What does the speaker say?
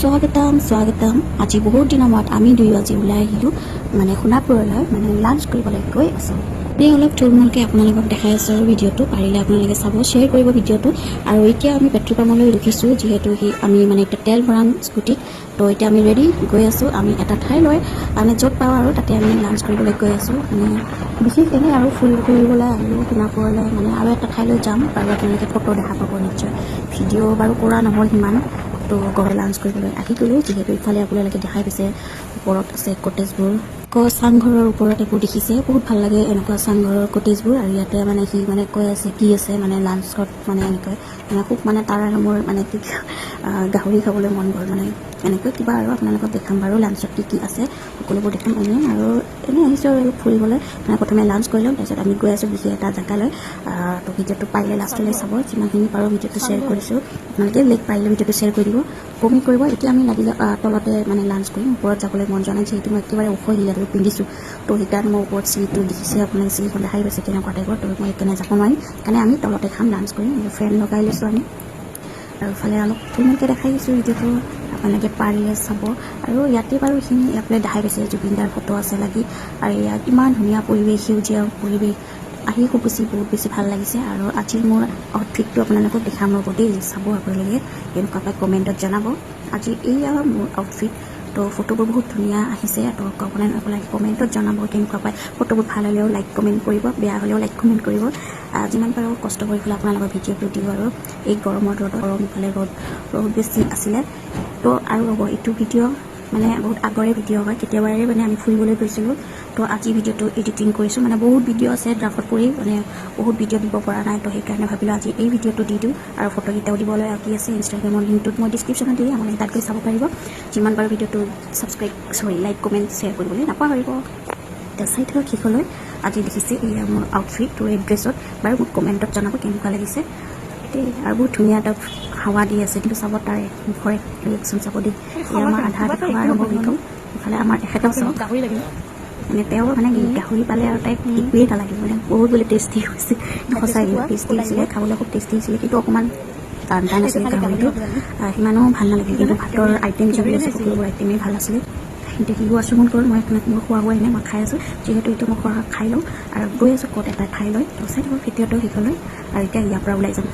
স্বাগতম আজি বহুত দিনৰ মূৰত আমি দুয়ো আজি ওলাই আহিলোঁ মানে সোণাপুৰলৈ মানে লাঞ্চ কৰিবলৈ গৈ আছোঁ এই অলপ থুলমূলকৈ আপোনালোকক দেখাই আছোঁ আৰু ভিডিঅ'টো পাৰিলে আপোনালোকে চাব শ্বেয়াৰ কৰিব ভিডিঅ'টো আৰু এতিয়া আমি পেট্ৰল পাম্পলৈ ৰখিছোঁ যিহেতু আমি মানে এতিয়া তেল ভৰাম স্কুটিত তো এতিয়া আমি ৰেডি গৈ আছোঁ আমি এটা ঠাইলৈ মানে য'ত পাওঁ আৰু তাতে আমি লাঞ্চ কৰিবলৈ গৈ আছোঁ মানে বিশেষ এনেই আৰু ফুৰিবলৈ আহিলোঁ সোণাপুৰলৈ মানে আৰু এটা ঠাইলৈ যাম আৰু আপোনালোকে ফটো দেখা পাব নিশ্চয় ভিডিঅ' বাৰু কৰা নহ'ল সিমান তো ঘৰত লাঞ্চ কৰিবলৈ আহি গ'লোঁ যিহেতু ইফালে আপোনালোকে দেখাই পাইছে ওপৰত আছে কটেজবোৰ চাংঘৰৰ ওপৰত এইবোৰ দেখিছে বহুত ভাল লাগে এনেকুৱা চাংঘৰৰ কটেজবোৰ আৰু ইয়াতে মানে সি মানে কৈ আছে কি আছে মানে লাঞ্চত মানে এনেকৈ মানে খুব মানে তাৰ আৰু মোৰ মানে কি গাহৰি খাবলৈ মন গ'ল মানে এনেকৈ কিবা আৰু আপোনালোকক দেখাম বাৰু লাঞ্চত কি কি আছে সকলোবোৰ দেখাম এনেই আৰু এনেই আহিছোঁ আৰু অলপ ফুৰিবলৈ মানে প্ৰথমে লাঞ্চ কৰি ল'ম তাৰপিছত আমি গৈ আছোঁ বিশেষ এটা জেগালৈ তো ভিডিঅ'টো পাৰিলে লাষ্টলৈ চাব যিমানখিনি পাৰোঁ ভিডিঅ'টো শ্বেয়াৰ কৰিছোঁ আপোনালোকে পাৰিলে ভিডিঅ'টো শ্বেয়াৰ কৰি দিব কমেণ্ট কৰিব এতিয়া আমি লাগিলে তলতে মানে লাঞ্চ কৰিম ওপৰত যাবলৈ মন যোৱা নাই যিহেতু মই একেবাৰে ওখ হিল পিন্ধিছোঁ তো সেইকাৰণে মই ওপৰত চিৰিটো দেখিছে আপোনালোকে চিৰিখন দেখাই পাইছে কেনেকুৱা টাইপৰ তো মই সেইকাৰণে যাব নোৱাৰিম সেইকাৰণে আমি তলতে খাম লাঞ্চ কৰিম ফ্ৰেণ্ড লগাই লৈছোঁ আমি আৰু ইফালে অলপ ধুনীয়াকৈ দেখাই দিছোঁ ভিডিঅ'টো আপোনালোকে পাৰিলে চাব আৰু ইয়াতে বাৰু এইখিনি আপোনালোকে দেখাই পাইছে জুবিনদাৰ ফটো আছে লাগি আৰু ইয়াত ইমান ধুনীয়া পৰিৱেশ সেউজীয়া পৰিৱেশ আহি খুব বহুত বেছি ভাল লাগিছে আৰু আজি মোৰ আউটফিটটো আপোনালোকক দেখাম ৰ'ব দেই চাব আপোনালোকে কেনেকুৱাকৈ কমেণ্টত জনাব আজি এয়া মোৰ আউটফিট তো ফটোবোৰ বহুত ধুনীয়া আহিছে তো আপোনালোকে কমেণ্টত জনাব কেনেকুৱা পায় ফটোবোৰ ভাল হ'লেও লাইক কমেণ্ট কৰিব বেয়া হ'লেও লাইক কমেণ্ট কৰিব যিমান পাৰোঁ কষ্ট কৰি পেলাই আপোনালোকৰ ভিডিঅ'টো দিওঁ আৰু এই গৰমৰ গৰম ইফালে ৰ'দ বেছি আছিলে তো আৰু ৰ'ব এইটো ভিডিঅ' মানে বহুত আগৰে ভিডিঅ' হয় কেতিয়াবাৰে মানে আমি ফুৰিবলৈ গৈছিলোঁ তো আজি ভিডিঅ'টো এডিটিং কৰিছোঁ মানে বহুত ভিডিঅ' আছে ড্ৰাফত কৰি মানে বহুত ভিডিঅ' দিব পৰা নাই তো সেইকাৰণে ভাবিলোঁ আজি এই ভিডিঅ'টো দি দিওঁ আৰু ফটোকেইটাও দিবলৈ বাকী আছে ইনষ্টাগ্ৰামৰ লিংকটোত মই ডিছক্ৰিপশ্যনত দি আপোনালোকে তাত গৈ চাব পাৰিব যিমান পাৰোঁ ভিডিঅ'টো লাইক কমেণ্ট শ্বেয়াৰ কৰিবলৈ নাপাহৰিব এতিয়া চাই থাকক শেষলৈ আজি দেখিছে এয়া মোৰ আউটফিট তো এই ড্ৰেছত বাৰু মোক কমেণ্টত জনাব কেনেকুৱা লাগিছে আৰু বহুত ধুনীয়া এটা হাৱা দি আছে কিন্তু চাব তাৰ মুখৰে ৰিয়েকশ্যন চাব দেই আমাৰ আধা খোৱা আৰম্ভ হৈ গ'ল ইফালে আমাৰ এখেতেও চাব গাহৰি লাগিব মানে তেওঁ মানে গাহৰি পালে আৰু তাইক একোৱেই নালাগে মানে বহুত বোলে টেষ্টি হৈছে সঁচাই টেষ্টি হৈছিলে খাবলৈ খুব টেষ্টি হৈছিলে কিন্তু অকণমান টান আছিলে গাহৰিটো সিমানো ভাল নালাগে কিন্তু ভাতৰ আইটেম যিবোৰ আছে সকলোবোৰ আইটেমেই ভাল আছিলে এতিয়া শিশু আশ্ৰমত গ'ল মই মোৰ খোৱা বোৱা এনে মই খাই আছোঁ যিহেতু এতিয়া মই খোৱা খাই লওঁ আৰু গৈ আছোঁ ক'ত এটা ঠাইলৈ চাই থাকক ভিডিঅ'টো শেষলৈ আৰু এতিয়া ইয়াৰ পৰা ওলাই যাম